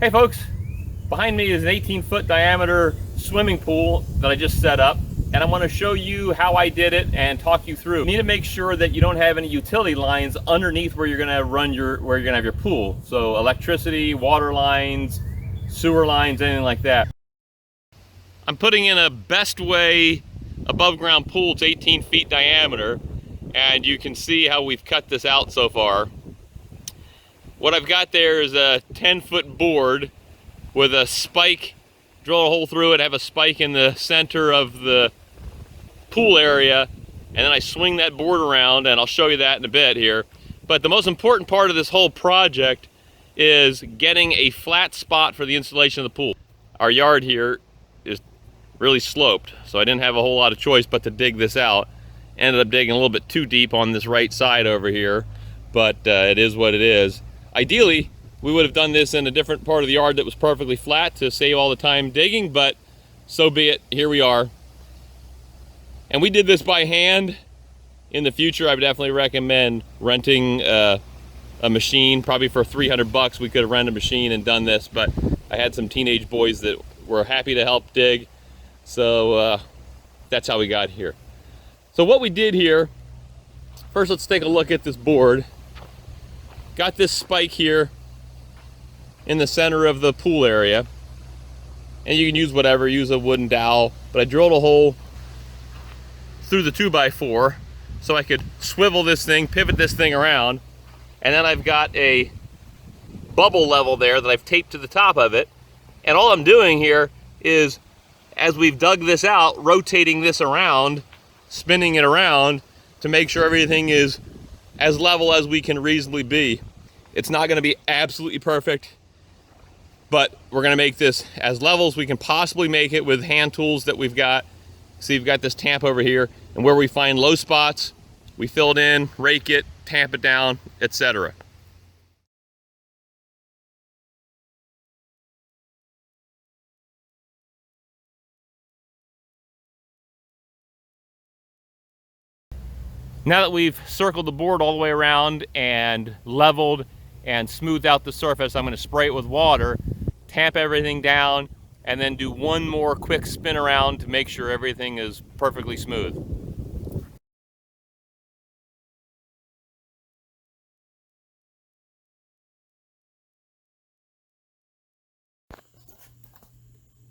Hey folks, behind me is an 18-foot diameter swimming pool that I just set up, and I want to show you how I did it and talk you through. You need to make sure that you don't have any utility lines underneath where you're going to run where you're going to have your pool. So electricity, water lines, sewer lines, anything like that. I'm putting in a Bestway above ground pool. It's 18 feet diameter, and you can see how we've cut this out so far. What I've got there is a 10-foot board with a spike, drill a hole through it, have a spike in the center of the pool area, and then I swing that board around, and I'll show you that in a bit here. But the most important part of this whole project is getting a flat spot for the installation of the pool. Our yard here is really sloped, so I didn't have a whole lot of choice but to dig this out. Ended up digging a little bit too deep on this right side over here, but it is what it is. Ideally, we would have done this in a different part of the yard that was perfectly flat to save all the time digging, but so be it. Here we are. And we did this by hand. In the future, I would definitely recommend renting a machine. Probably for 300 bucks, we could have rented a machine and done this, but I had some teenage boys that were happy to help dig. So that's how we got here. So what we did here, first let's take a look at this board. Got this spike here in the center of the pool area, and you can use whatever, use a wooden dowel, but I drilled a hole through the 2x4 so I could swivel this thing, pivot this thing around, and then I've got a bubble level there that I've taped to the top of it, and all I'm doing here is, as we've dug this out, rotating this around, spinning it around to make sure everything is as level as we can reasonably be. It's not going to be absolutely perfect, but we're going to make this as level as we can possibly make it with hand tools that we've got. See, we've got this tamp over here, and where we find low spots, we fill it in, rake it, tamp it down, etc. Now that we've circled the board all the way around and leveled and smoothed out the surface, I'm going to spray it with water, tamp everything down, and then do one more quick spin around to make sure everything is perfectly smooth.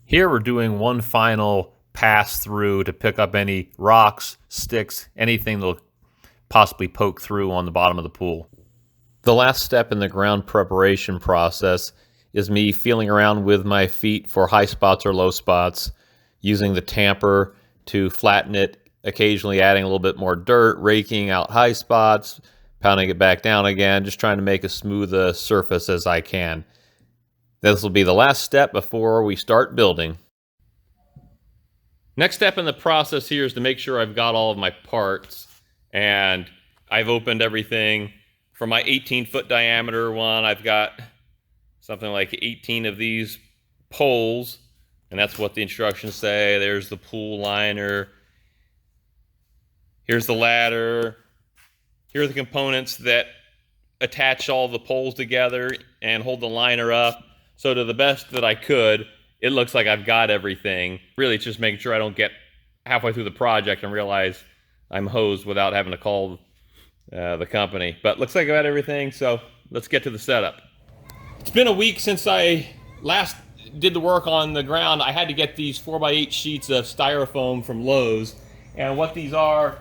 Here we're doing one final pass through to pick up any rocks, sticks, anything that'll possibly poke through on the bottom of the pool. The last step in the ground preparation process is me feeling around with my feet for high spots or low spots, using the tamper to flatten it, occasionally adding a little bit more dirt, raking out high spots, pounding it back down again, just trying to make as smooth a surface as I can. This will be the last step before we start building. Next step in the process here is to make sure I've got all of my parts, and I've opened everything. For my 18-foot diameter one, I've got something like 18 of these poles, and that's what the instructions say. There's the pool liner. Here's the ladder. Here are the components that attach all the poles together and hold the liner up. So to the best that I could, it looks like I've got everything. Really, it's just making sure I don't get halfway through the project and realize I'm hosed without having to call the company. But looks like I've got everything, so let's get to the setup. It's been a week since I last did the work on the ground. I had to get these 4x8 sheets of styrofoam from Lowe's. And what these are,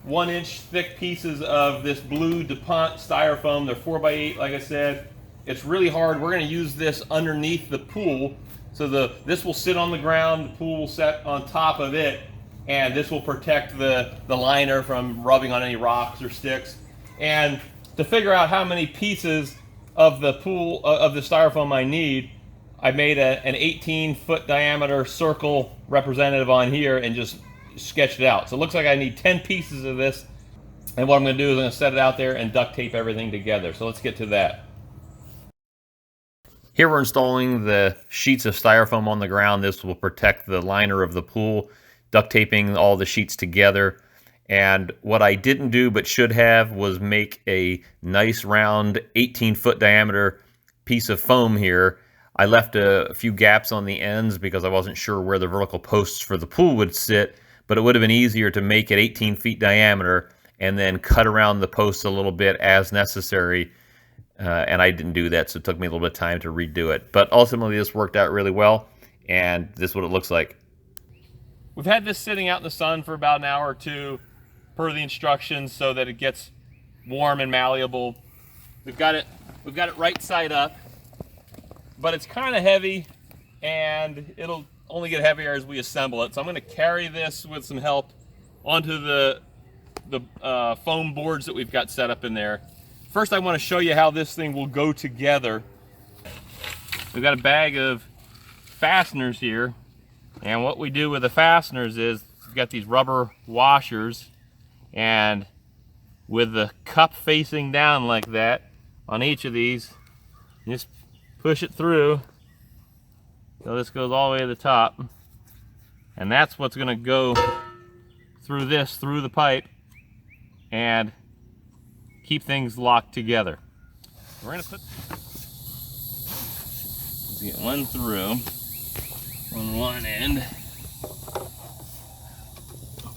1-inch thick pieces of this blue DuPont styrofoam. They're 4x8, like I said. It's really hard. We're going to use this underneath the pool. So this will sit on the ground, the pool will sit on top of it, and this will protect the liner from rubbing on any rocks or sticks. And to figure out how many pieces of the pool, of the styrofoam I need, I made an 18-foot diameter circle representative on here and just sketched it out. So it looks like I need 10 pieces of this, and what I'm going to do is I'm going to set it out there and duct tape everything together. So let's get to that. Here we're installing the sheets of styrofoam on the ground. This will protect the liner of the pool, duct taping all the sheets together. And what I didn't do but should have was make a nice round 18-foot diameter piece of foam here. I left a few gaps on the ends because I wasn't sure where the vertical posts for the pool would sit, but it would have been easier to make it 18 feet diameter and then cut around the posts a little bit as necessary. And I didn't do that, so it took me a little bit of time to redo it. But ultimately, this worked out really well, and this is what it looks like. We've had this sitting out in the sun for about an hour or two, per the instructions, so that it gets warm and malleable. We've got it right side up, but it's kind of heavy, and it'll only get heavier as we assemble it. So I'm going to carry this with some help onto the foam boards that we've got set up in there. First, I want to show you how this thing will go together. We've got a bag of fasteners here, and what we do with the fasteners is we've got these rubber washers, and with the cup facing down like that on each of these, you just push it through so this goes all the way to the top, and that's what's going to go through the pipe and keep things locked together. We're going to let's get one through on one end.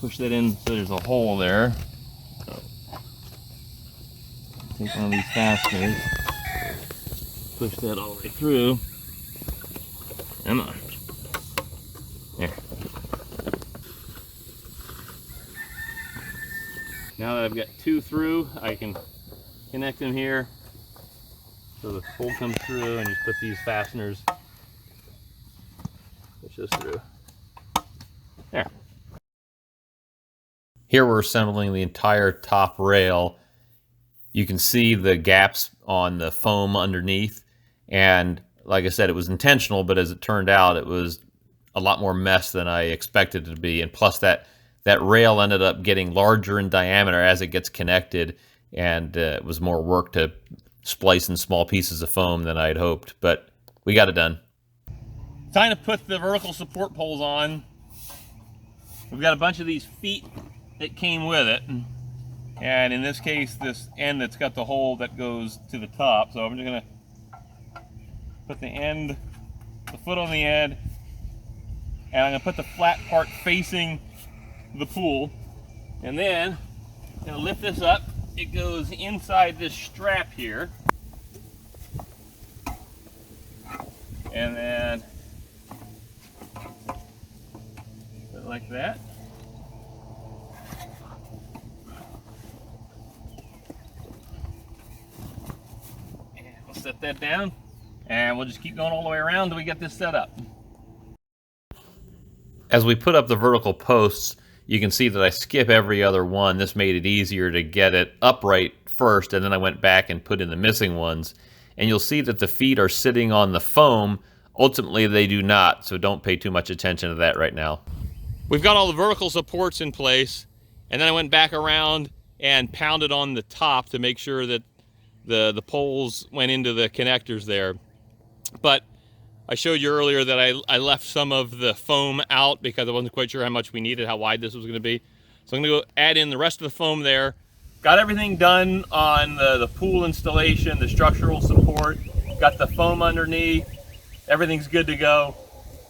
Push that in so there's a hole there. Take one of these fasteners, push that all the way through. Come on. There. Now that I've got two through, I can connect them here so the hole comes through, and you put these fasteners, push this through. There. Here we're assembling the entire top rail. You can see the gaps on the foam underneath, and like I said, it was intentional, but as it turned out, it was a lot more mess than I expected it to be. And plus that rail ended up getting larger in diameter as it gets connected, and it was more work to splice in small pieces of foam than I had hoped, but we got it done. Time to put the vertical support poles on. We've got a bunch of these feet that came with it, and in this case, this end that's got the hole that goes to the top. So I'm just gonna put the foot on the end, and I'm gonna put the flat part facing the pool, and then I'm gonna lift this up. It goes inside this strap here, and then put it like that. And we'll set that down, and we'll just keep going all the way around until we get this set up. As we put up the vertical posts, you can see that I skip every other one. This made it easier to get it upright first, and then I went back and put in the missing ones. And you'll see that the feet are sitting on the foam. Ultimately, they do not, so don't pay too much attention to that right now. We've got all the vertical supports in place, and then I went back around and pounded on the top to make sure that the poles went into the connectors there. But I showed you earlier that I left some of the foam out because I wasn't quite sure how much we needed, how wide this was going to be. So I'm going to go add in the rest of the foam there. Got everything done on the pool installation, the structural support, got the foam underneath, everything's good to go.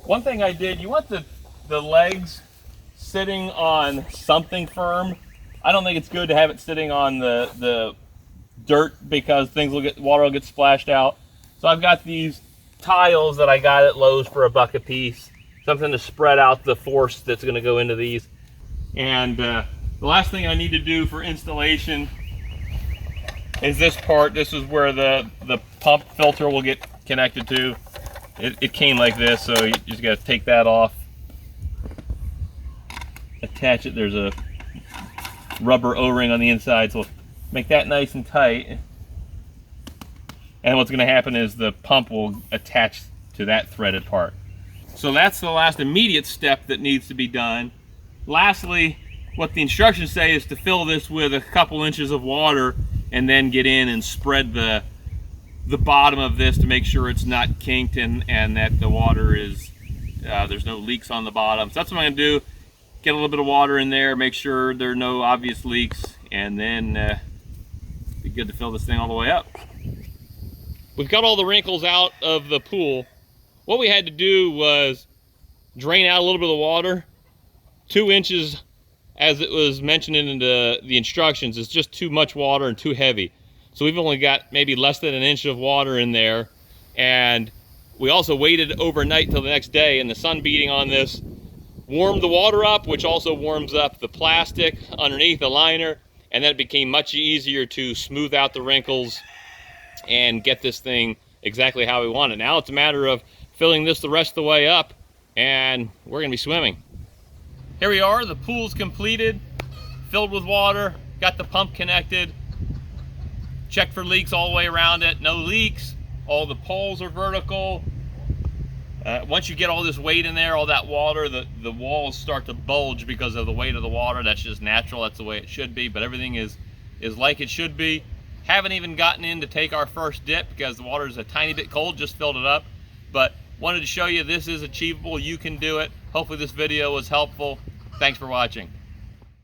One thing I did, you want the legs sitting on something firm. I don't think it's good to have it sitting on the dirt because water will get splashed out. So I've got these tiles that I got at Lowe's for $1 a piece, something to spread out the force that's going to go into these. And the last thing I need to do for installation is this part. This is where the pump filter will get connected to. It came like this, so you just got to take that off, attach it. There's a rubber O-ring on the inside, so make that nice and tight. And what's going to happen is the pump will attach to that threaded part. So that's the last immediate step that needs to be done. Lastly, what the instructions say is to fill this with a couple inches of water and then get in and spread the bottom of this to make sure it's not kinked and that the water is, there's no leaks on the bottom. So that's what I'm going to do. Get a little bit of water in there, make sure there are no obvious leaks, and then be good to fill this thing all the way up. We've got all the wrinkles out of the pool, what we had to do was drain out a little bit of the water. 2 inches, as it was mentioned in the instructions, is just too much water and too heavy. So we've only got maybe less than an inch of water in there. And we also waited overnight till the next day, and the sun beating on this warmed the water up, which also warms up the plastic underneath the liner, and then it became much easier to smooth out the wrinkles and get this thing exactly how we want it. Now it's a matter of filling this the rest of the way up, and we're gonna be swimming. Here we are, the pool's completed, filled with water, got the pump connected, checked for leaks all the way around it, no leaks. All the poles are vertical. Once you get all this weight in there, all that water, the walls start to bulge because of the weight of the water. That's just natural, that's the way it should be, but everything is like it should be. Haven't even gotten in to take our first dip because the water is a tiny bit cold, just filled it up. But wanted to show you this is achievable, you can do it. Hopefully this video was helpful. Thanks for watching.